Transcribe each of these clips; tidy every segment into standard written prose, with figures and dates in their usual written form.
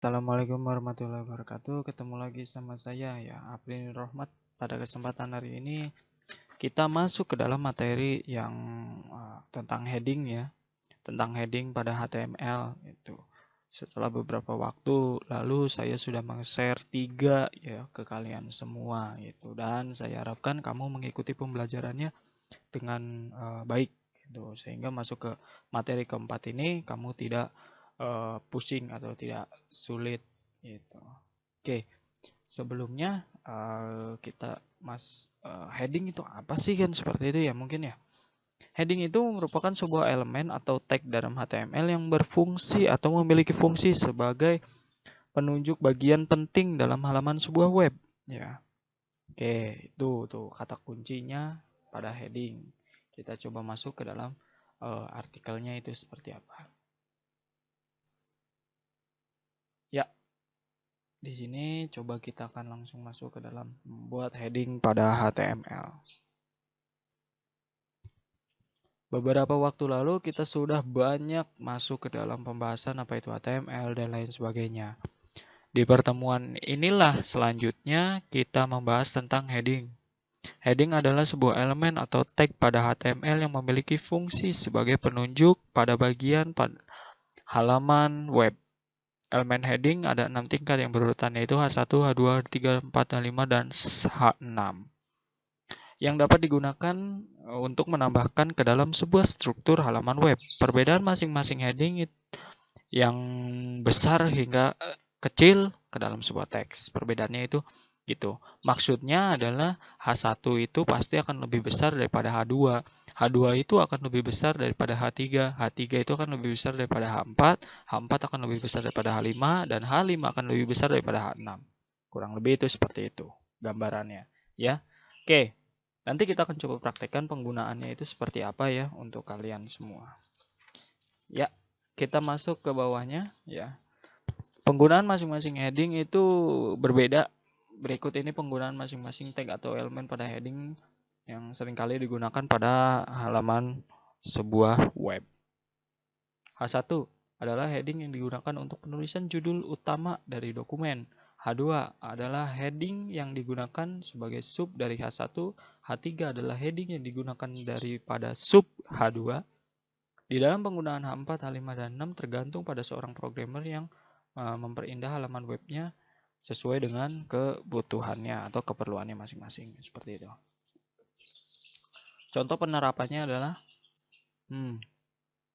Assalamualaikum warahmatullahi wabarakatuh. Ketemu lagi sama saya ya, Aprin Rohmat. Pada kesempatan hari ini kita masuk ke dalam materi yang tentang heading ya, tentang heading pada HTML itu. Setelah beberapa waktu lalu saya sudah meng-share 3 ya ke kalian semua itu, dan saya harapkan kamu mengikuti pembelajarannya dengan baik gitu, sehingga masuk ke materi keempat ini kamu tidak pusing atau tidak sulit gitu. Oke, sebelumnya heading itu apa sih kan, seperti itu ya mungkin ya. Heading itu merupakan sebuah elemen atau tag dalam HTML yang berfungsi atau memiliki fungsi sebagai penunjuk bagian penting dalam halaman sebuah web ya. Oke, itu tuh kata kuncinya pada heading. Kita coba masuk ke dalam artikelnya itu seperti apa. Ya, di sini coba kita akan langsung masuk ke dalam membuat heading pada HTML. Beberapa waktu lalu kita sudah banyak masuk ke dalam pembahasan apa itu HTML dan lain sebagainya. Di pertemuan inilah selanjutnya kita membahas tentang heading. Heading adalah sebuah elemen atau tag pada HTML yang memiliki fungsi sebagai penunjuk pada bagian halaman web. Elemen heading ada 6 tingkat yang berurutan, yaitu H1, H2, H3, H4, H5, dan H6. Yang dapat digunakan untuk menambahkan ke dalam sebuah struktur halaman web. Perbedaan masing-masing heading yang besar hingga kecil ke dalam sebuah teks. Perbedaannya itu gitu. Maksudnya adalah H1 itu pasti akan lebih besar daripada H2. H2 itu akan lebih besar daripada H3. H3 itu akan lebih besar daripada H4. H4 akan lebih besar daripada H5 dan H5 akan lebih besar daripada H6. Kurang lebih itu seperti itu gambarannya, ya. Oke. Nanti kita akan coba praktekkan penggunaannya itu seperti apa ya untuk kalian semua. Ya, kita masuk ke bawahnya ya. Penggunaan masing-masing heading itu berbeda. Berikut ini penggunaan masing-masing tag atau elemen pada heading yang seringkali digunakan pada halaman sebuah web. H1 adalah heading yang digunakan untuk penulisan judul utama dari dokumen. H2 adalah heading yang digunakan sebagai sub dari H1. H3 adalah heading yang digunakan daripada sub H2. Di dalam penggunaan H4, H5, dan 6 tergantung pada seorang programmer yang memperindah halaman webnya sesuai dengan kebutuhannya atau keperluannya masing-masing. Seperti itu. Contoh penerapannya adalah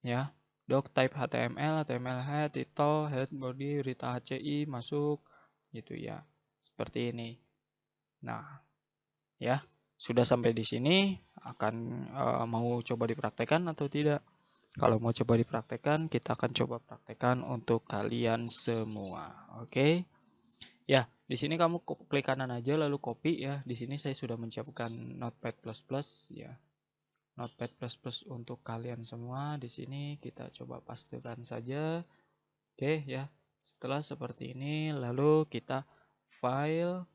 ya, doc type HTML, HTML head, title, head, body, Rita HCI masuk gitu ya. Seperti ini. Nah, ya, sudah sampai di sini akan mau coba dipraktekkan atau tidak? Kalau mau coba dipraktekkan, kita akan coba praktekkan untuk kalian semua. Oke. Ya, di sini kamu klik kanan aja lalu copy ya. Di sini saya sudah menyiapkan Notepad++ ya. Notepad++ untuk kalian semua. Di sini kita coba pastikan saja. Oke ya. Setelah seperti ini lalu kita file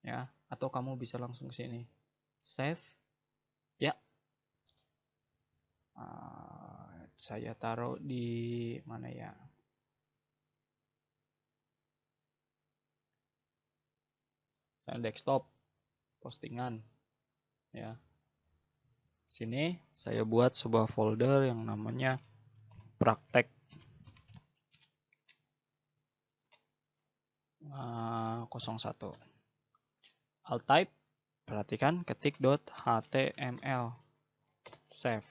ya, atau kamu bisa langsung sini save ya. Saya taruh di mana ya? Saya desktop postingan ya. Sini saya buat sebuah folder yang namanya praktek 01. Alt type, perhatikan ketik .html, save.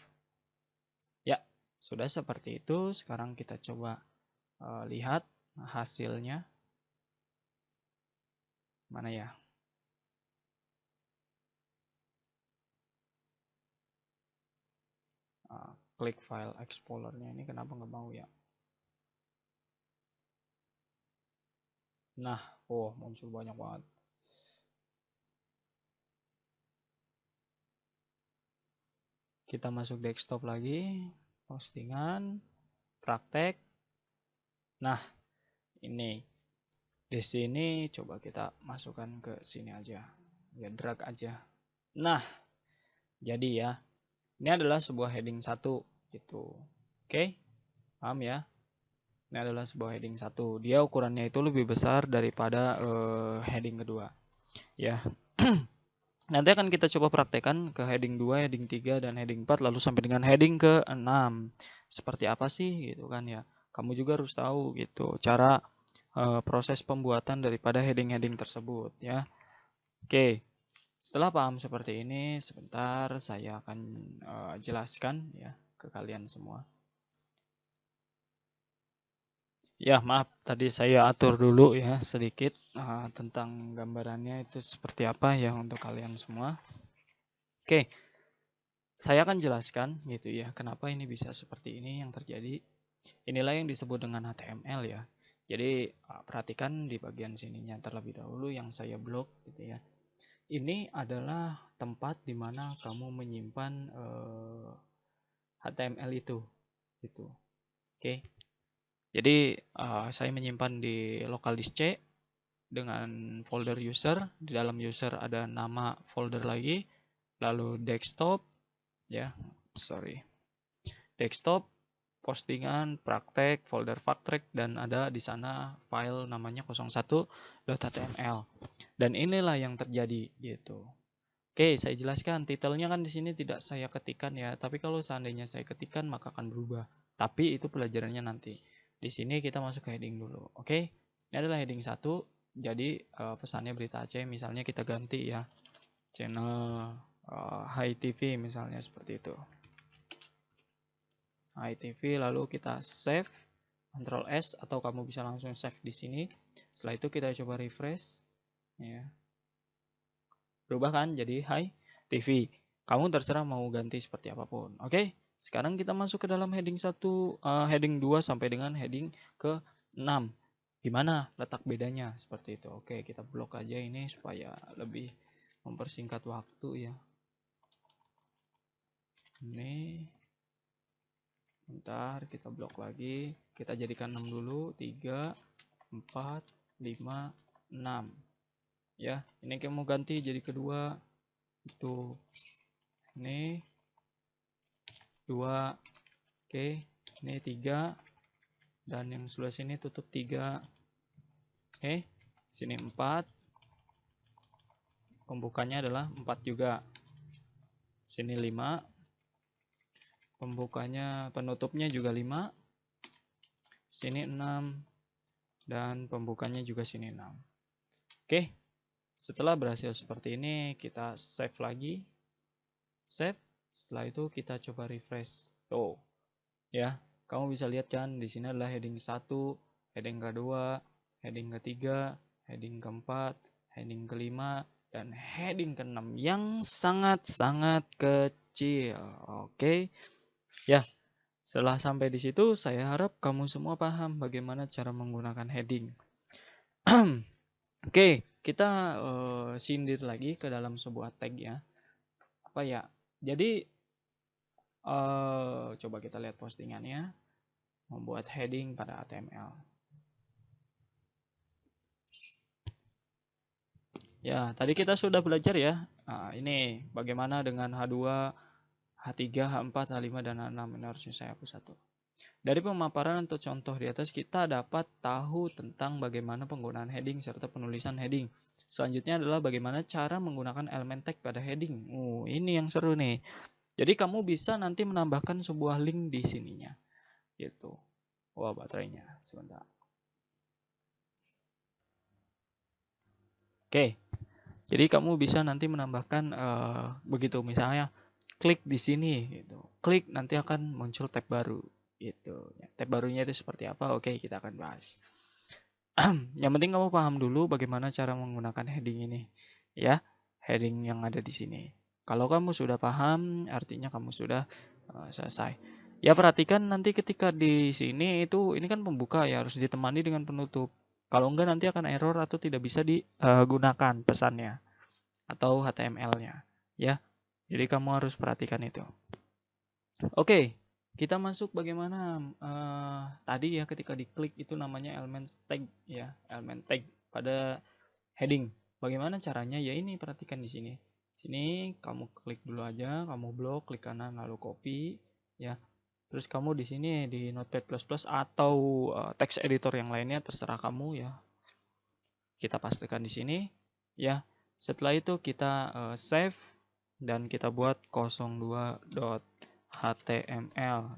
Ya, sudah seperti itu. Sekarang kita coba lihat hasilnya. Mana ya? Klik file explorernya ini kenapa nggak mau ya? Nah, muncul banyak banget. Kita masuk desktop lagi, postingan, praktek. Nah, ini di sini coba kita masukkan ke sini aja, ya drag aja. Nah, jadi ya, ini adalah sebuah heading 1 gitu. Oke, paham ya? Ini adalah sebuah heading 1. Dia ukurannya itu lebih besar daripada heading kedua. Ya. Nanti akan kita coba praktekkan ke heading 2, heading 3, dan heading 4, lalu sampai dengan heading ke-6. Seperti apa sih gitu kan ya. Kamu juga harus tahu gitu cara proses pembuatan daripada heading-heading tersebut ya. Oke. Setelah paham seperti ini, sebentar saya akan jelaskan ya ke kalian semua. Ya, maaf, tadi saya atur dulu ya sedikit tentang gambarannya itu seperti apa ya untuk kalian semua. Oke, saya akan jelaskan gitu ya, kenapa ini bisa seperti ini yang terjadi. Inilah yang disebut dengan HTML ya. Jadi perhatikan di bagian sininya terlebih dahulu yang saya blok gitu ya. Ini adalah tempat di mana kamu menyimpan HTML itu gitu. Oke. Jadi saya menyimpan di local disk C dengan folder user. Di dalam user ada nama folder lagi, lalu desktop ya, desktop, postingan, praktek, folder praktek, dan ada di sana file namanya 01.html. Dan inilah yang terjadi gitu. Oke, saya jelaskan. Titelnya kan di sini tidak saya ketikkan ya, tapi kalau seandainya saya ketikkan maka akan berubah. Tapi itu pelajarannya nanti. Di sini kita masuk ke heading dulu. Oke. Ini adalah heading 1. Jadi pesannya berita Aceh misalnya kita ganti ya. Channel Hai TV misalnya seperti itu. Hai TV, lalu kita save, Ctrl S, atau kamu bisa langsung save di sini. Setelah itu kita coba refresh ya. Berubah kan jadi Hai TV. Kamu terserah mau ganti seperti apapun. Oke. Sekarang kita masuk ke dalam heading 1, heading 2 sampai dengan heading ke-6. Gimana letak bedanya seperti itu. Oke, kita blok aja ini supaya lebih mempersingkat waktu ya. Ini bentar, kita blok lagi. Kita jadikan 6 dulu. 3, 4, 5, 6. Ya, ini kamu ganti jadi kedua. Itu ini 2. Oke, ini 3. Dan yang sebelah sini tutup 3. Oke, sini 4. Pembukanya adalah 4 juga. Sini 5. Pembukanya, penutupnya juga 5. Sini 6. Dan pembukanya juga sini 6. Oke, setelah berhasil seperti ini, kita save lagi. Save. Setelah itu kita coba refresh. Tuh, ya, kamu bisa lihat kan di sini adalah heading 1, heading kedua, heading ketiga, heading keempat, heading kelima, dan heading ke-6 yang sangat-sangat kecil. Oke. Ya, setelah sampai di situ saya harap kamu semua paham bagaimana cara menggunakan heading. Oke, kita sindir lagi ke dalam sebuah tag ya. Apa ya? Jadi coba kita lihat postingannya. Membuat heading pada HTML. Ya, tadi kita sudah belajar ya. Nah, ini bagaimana dengan H2, H3, H4, H5, dan H6. Ini harusnya saya hapus satu. Dari pemaparan atau contoh di atas kita dapat tahu tentang bagaimana penggunaan heading serta penulisan heading. Selanjutnya adalah bagaimana cara menggunakan elemen tag pada heading. Ini yang seru nih. Jadi kamu bisa nanti menambahkan sebuah link di sininya. Gitu. Wah, baterainya. Sebentar. Oke. Jadi kamu bisa nanti menambahkan begitu misalnya klik di sini gitu. Klik nanti akan muncul tab baru gitu. Tab barunya itu seperti apa? Oke, kita akan bahas. Yang penting kamu paham dulu bagaimana cara menggunakan heading ini. Ya, heading yang ada di sini. Kalau kamu sudah paham, artinya kamu sudah selesai. Ya, perhatikan nanti ketika di sini ini kan pembuka ya, harus ditemani dengan penutup. Kalau enggak nanti akan error atau tidak bisa digunakan pesannya atau HTML-nya. Ya, jadi kamu harus perhatikan itu. Oke. Kita masuk bagaimana tadi ya ketika diklik itu namanya elemen tag ya, elemen tag pada heading. Bagaimana caranya? Ya ini perhatikan di sini. Sini kamu klik dulu aja, kamu blok, klik kanan lalu copy ya. Terus kamu di sini di Notepad++ atau text editor yang lainnya terserah kamu ya. Kita pastikan di sini ya. Setelah itu kita save dan kita buat 02.html,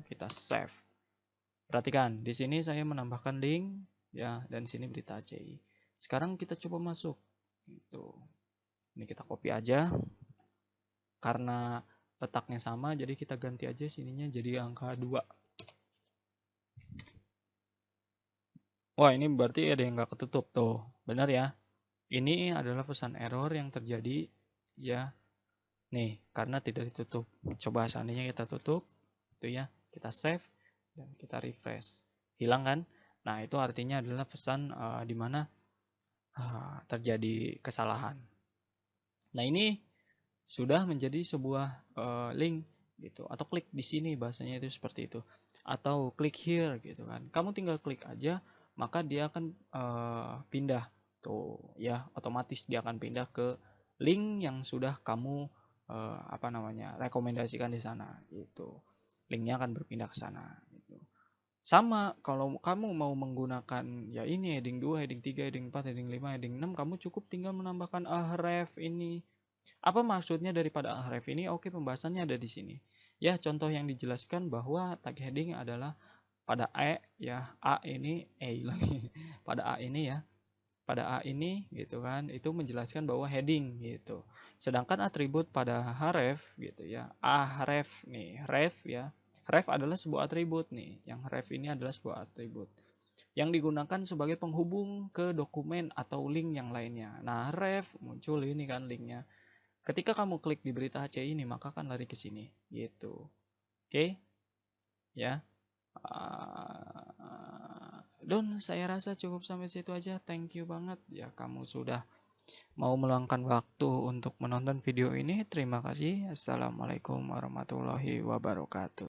kita save. Perhatikan, di sini saya menambahkan link ya, dan di sini berita ACI. Sekarang kita coba masuk. Gitu. Ini kita copy aja. Karena letaknya sama, jadi kita ganti aja sininya jadi angka 2. Wah, ini berarti ada yang nggak ketutup tuh. Benar ya? Ini adalah pesan error yang terjadi ya. Nih, karena tidak ditutup. Coba seandainya kita tutup, itu ya, kita save dan kita refresh. Hilang kan? Nah, itu artinya adalah pesan di mana terjadi kesalahan. Nah, ini sudah menjadi sebuah link gitu, atau klik di sini, bahasanya itu seperti itu. Atau klik here gitu kan. Kamu tinggal klik aja, maka dia akan pindah tuh ya, otomatis dia akan pindah ke link yang sudah kamu rekomendasikan di sana gitu. Linknya akan berpindah ke sana gitu. Sama kalau kamu mau menggunakan ya ini heading 2, heading 3, heading 4, heading 5, heading 6, kamu cukup tinggal menambahkan ahref ini. Apa maksudnya daripada ahref ini? Oke, pembahasannya ada di sini. Ya, contoh yang dijelaskan bahwa tag heading adalah pada ya, A ini lagi. Pada A ini ya. Pada A ini gitu kan, itu menjelaskan bahwa heading gitu. Sedangkan atribut pada href gitu ya. Ahref nih, ref ya. Ref adalah sebuah atribut nih. Yang ref ini adalah sebuah atribut yang digunakan sebagai penghubung ke dokumen atau link yang lainnya. Nah, ref muncul ini kan linknya. Ketika kamu klik di berita HCI ini, maka akan lari ke sini gitu. Oke? Ya. Don, saya rasa cukup sampai situ aja. Thank you banget ya, kamu sudah mau meluangkan waktu untuk menonton video ini. Terima kasih. Assalamualaikum warahmatullahi wabarakatuh.